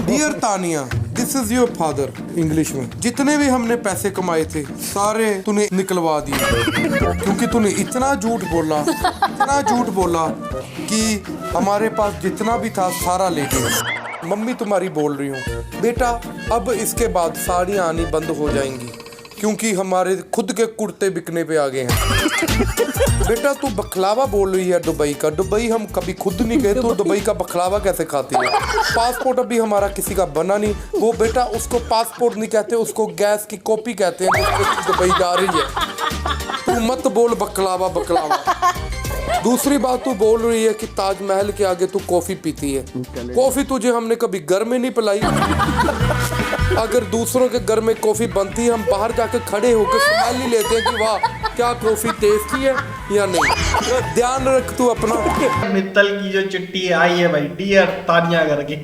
Dear Tania, this is your father. English में जितने भी हमने पैसे कमाए थे सारे तूने निकलवा दिए, क्योंकि तूने इतना झूठ बोला कि हमारे पास जितना भी था सारा ले गए। मम्मी तुम्हारी बोल रही हूँ बेटा, अब इसके बाद साड़ियाँ आनी बंद हो जाएंगी, क्योंकि हमारे खुद के कुर्ते बिकने पे आ गए हैं। बेटा तू बखलावा बोल रही है दुबई का। दुबई हम कभी खुद नहीं गए, तो दुबई का बखलावा कैसे खाती है? पासपोर्ट अभी हमारा किसी का बना नहीं। वो बेटा उसको पासपोर्ट नहीं कहते, उसको गैस की कॉपी कहते हैं, जिसको तू दुबई जा रही है। तू मत बोल बखलावा। दूसरी बात तू बोल रही है कि ताजमहल के आगे तू कॉफी पीती है। कॉफी तुझे हमने कभी घर में नहीं पिलाई। अगर दूसरों के घर में कॉफी बनती है, हम बाहर जाके खड़े होकर स्मेल ही लेते हैं कि वाह क्या कॉफी टेस्टी है या नहीं। ध्यान रख तू अपना। मित्तल की जो चिट्ठी आई है भाई, डियर तानिया करके,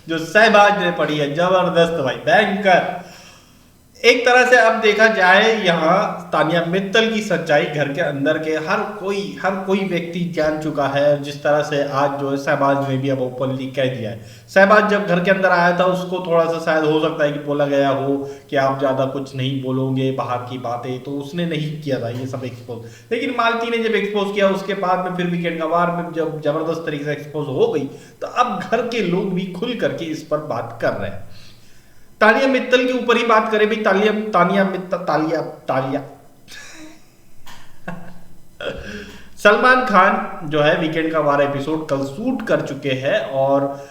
जो सहबाज ने पढ़ी है, जबरदस्त भाई, भयंकर। एक तरह से अब देखा जाए यहाँ तानिया मित्तल की सच्चाई घर के अंदर के हर कोई व्यक्ति जान चुका है। जिस तरह से आज जो है सहबाज ने भी अब ओपनली कह दिया है। सहबाज जब घर के अंदर आया था, उसको थोड़ा सा शायद हो सकता है कि बोला गया हो कि आप ज्यादा कुछ नहीं बोलोगे बाहर की बातें, तो उसने नहीं किया था ये सब एक्सपोज। लेकिन मालती ने जब एक्सपोज किया, उसके बाद में फिर वीकेंड का वार में जब जबरदस्त तरीके से एक्सपोज हो गई, तो अब घर के लोग भी खुल करके इस पर बात कर रहे हैं। तानिया मित्तल के ऊपर ही बात करें भाई। तालिया सलमान खान जो है वीकेंड का वार एपिसोड कल शूट कर चुके हैं, और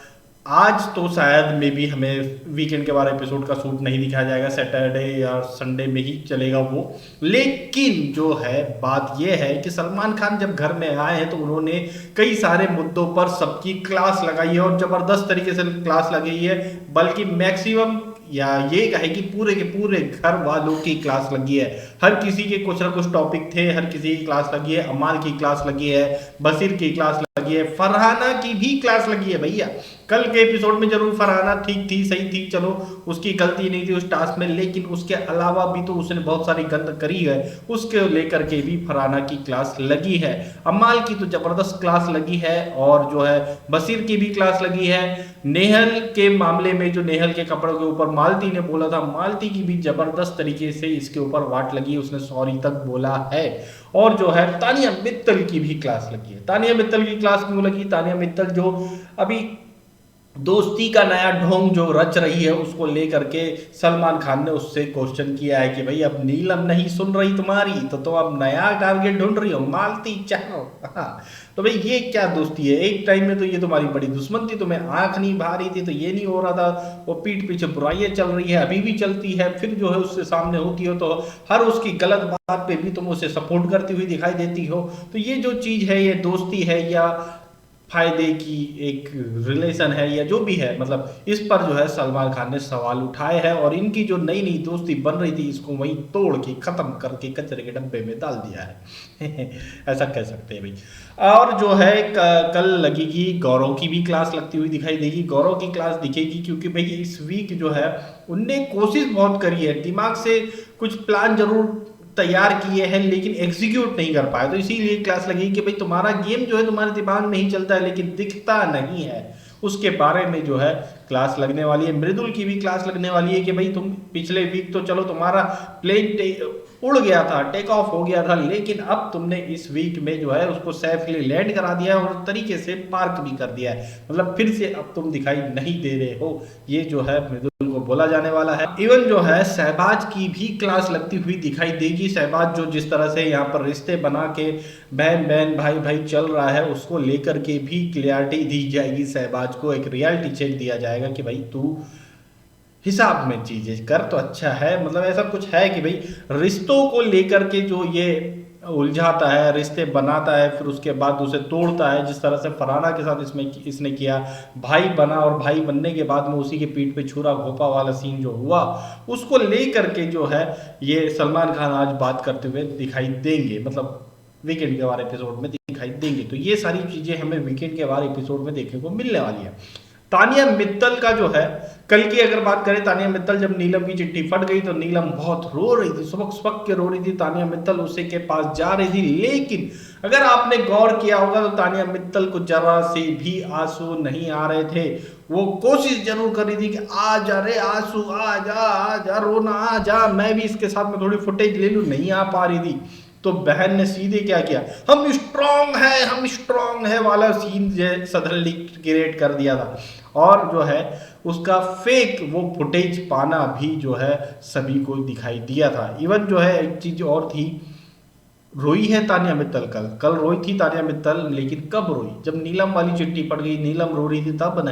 आज तो शायद मे भी हमें वीकेंड के वार एपिसोड का शूट नहीं दिखाया जाएगा, सैटरडे या संडे में ही चलेगा वो। लेकिन जो है बात ये है कि सलमान खान जब घर में आए हैं तो उन्होंने कई सारे मुद्दों पर सबकी क्लास लगाई है, और जबरदस्त तरीके से क्लास लगाई है। बल्कि मैक्सिमम या ये कहे कि पूरे के पूरे घर वालों की क्लास लगी है। हर किसी के कुछ ना कुछ टॉपिक थे, हर किसी की क्लास लगी है। अमाल की क्लास लगी है, बशीर की क्लास लगी है, फरहाना की भी क्लास लगी है भैया। कल के एपिसोड में जरूर फरहाना ठीक थी, सही थी, चलो उसकी गलती नहीं थी उस टास्क में, लेकिन उसके अलावा भी तो उसने बहुत सारी गंद करी है, उसके लेकर के भी फरहाना की क्लास लगी है। अमाल की तो जबरदस्त क्लास लगी है, और जो है बशीर की भी क्लास लगी है। नेहल के मामले में जो नेहल के कपड़ों के ऊपर मालती ने बोला था, मालती की भी जबरदस्त तरीके से इसके ऊपर वाट लगी, उसने सॉरी तक बोला है। और जो है तानिया मित्तल की भी क्लास लगी है। तानिया मित्तल की क्लास क्यों लगी? तानिया मित्तल जो अभी दोस्ती का नया ढोंग जो रच रही है, उसको लेकर के सलमान खान ने उससे क्वेश्चन किया है कि भाई अब नीलम नहीं सुन रही तुम्हारी, तो अब नया टारगेट ढूंढ रही हो, मालती चाहो। तो भाई ये क्या दोस्ती है? एक टाइम में तो ये तुम्हारी बड़ी दुश्मन थी, तुम्हें आंख नहीं भा रही थी, तो ये नहीं हो रहा था, वो पीठ पीछे बुराइयां चल रही है, अभी भी चलती है। फिर जो है उससे सामने होती हो तो हर उसकी गलत बात पे भी तुम उसे सपोर्ट करती हुई दिखाई देती हो। तो ये जो चीज है, ये दोस्ती है या फायदे की एक रिलेशन है या जो भी है, मतलब इस पर जो है सलमान खान ने सवाल उठाए हैं, और इनकी जो नई नई दोस्ती बन रही थी, इसको वहीं तोड़ के खत्म करके कचरे के डब्बे में डाल दिया है। ऐसा कह सकते हैं भाई। और जो है कल लगेगी गौरव की भी क्लास लगती हुई दिखाई देगी। गौरव की क्लास दिखेगी क्योंकि भाई इस वीक जो है उनने कोशिश बहुत करी है, दिमाग से कुछ प्लान जरूर तैयार किए हैं, लेकिन एग्जीक्यूट नहीं कर पाए। तो इसीलिए क्लास लगी कि भाई तुम्हारा गेम जो है तुम्हारे दिमाग में ही चलता है, लेकिन दिखता नहीं है। उसके बारे में जो है क्लास लगने वाली है। मृदुल की भी क्लास लगने वाली है कि भाई तुम पिछले वीक तो चलो तुम्हारा प्लेन उड़ गया था, टेक ऑफ हो गया था, लेकिन अब तुमने इस वीक में जो है उसको सेफली लैंड करा दिया है, और तरीके से पार्क भी कर दिया है। मतलब फिर से अब तुम दिखाई नहीं दे रहे हो, ये जो है मृदुल को बोला जाने वाला है। इवन जो है सहबाज की भी क्लास लगती हुई दिखाई देगी। सहबाज जो जिस तरह से यहाँ पर रिश्ते बना के बहन बहन भाई भाई चल रहा है, उसको लेकर के भी क्लियरिटी दी जाएगी। सहबाज को एक रियलिटी चेक दिया जाएगा कि भाई तू हिसाब में चीजें कर तो अच्छा है। मतलब ऐसा कुछ है कि भाई रिश्तों को लेकर के जो ये उलझाता है, रिश्ते बनाता है, फिर उसके बाद उसे तोड़ता है, जिस तरह से फरहाना के साथ इसने किया। भाई बना, और भाई बनने के बाद में उसी के पीठ पे छुरा घोपा वाला सीन जो हुआ, उसको लेकर के जो है ये सलमान खान आज बात करते हुए दिखाई देंगे, मतलब वीकेंड के वार एपिसोड में दिखाई देंगे। तो ये सारी चीजें हमें वीकेंड के वार एपिसोड में देखने को मिलने वाली है। तानिया मित्तल का जो है, कल की अगर बात करें, तानिया मित्तल जब नीलम की चिट्ठी फट गई तो नीलम बहुत रो रही थी, सुबक सुबक के रो रही थी। तानिया मित्तल उसे के पास जा रही थी, लेकिन अगर आपने गौर किया होगा तो तानिया मित्तल को जरा से भी आंसू नहीं आ रहे थे। वो कोशिश जरूर कर रही थी कि आ जा रे आंसू, आ जा रोना, आ जा, मैं भी इसके साथ में थोड़ी फुटेज ले लूं, नहीं आ पा रही थी। तो बहन ने सीधे क्या किया, हम स्ट्रांग है वाला सीन सडनली क्रिएट कर दिया था, और जो है उसका फेक वो फुटेज पाना भी जो है सभी को दिखाई दिया था। इवन जो है एक चीज और थी, रोई है तानिया मित्तल, कल रोई थी तानिया मित्तल, लेकिन कब रोई, जब नीलम वाली चिट्ठी पड़ गई, नीलम रो रही थी, तब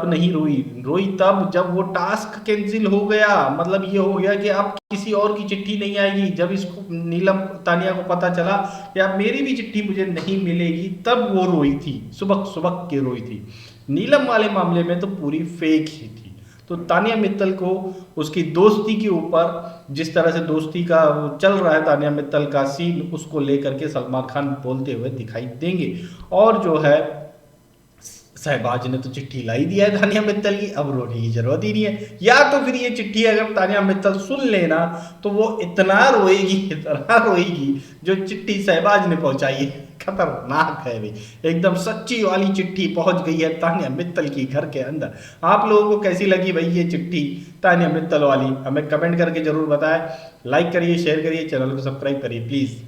नहीं रोई तब जब वो टास्क कैंसिल हो गया। मतलब ये हो गया कि अब किसी और की चिट्ठी नहीं आएगी। जब इसको नीलम तानिया को पता चला कि अब मेरी भी चिट्ठी मुझे नहीं मिलेगी, तब वो रोई थी, सुबक के रोई थी। नीलम वाले मामले में तो पूरी फेक ही थी। तो तानिया मित्तल को उसकी दोस्ती के ऊपर, जिस तरह से दोस्ती का चल रहा है तानिया मित्तल का सीन, उसको लेकर के सलमान खान बोलते हुए दिखाई देंगे। और जो है शहबाज ने तो चिट्ठी लाई दिया है तानिया मित्तल की, अब रोने की जरूरत ही नहीं है। या तो फिर ये चिट्ठी अगर तानिया मित्तल सुन लेना तो वो इतना रोएगी जो चिट्ठी शहबाज ने पहुंचाई है, खतरनाक है भाई, एकदम सच्ची वाली चिट्ठी पहुंच गई है तानिया मित्तल की घर के अंदर। आप लोगों को कैसी लगी भाई ये चिट्ठी तानिया मित्तल वाली, हमें कमेंट करके जरूर बताएं। लाइक करिए, शेयर करिए, चैनल को सब्सक्राइब करिए प्लीज।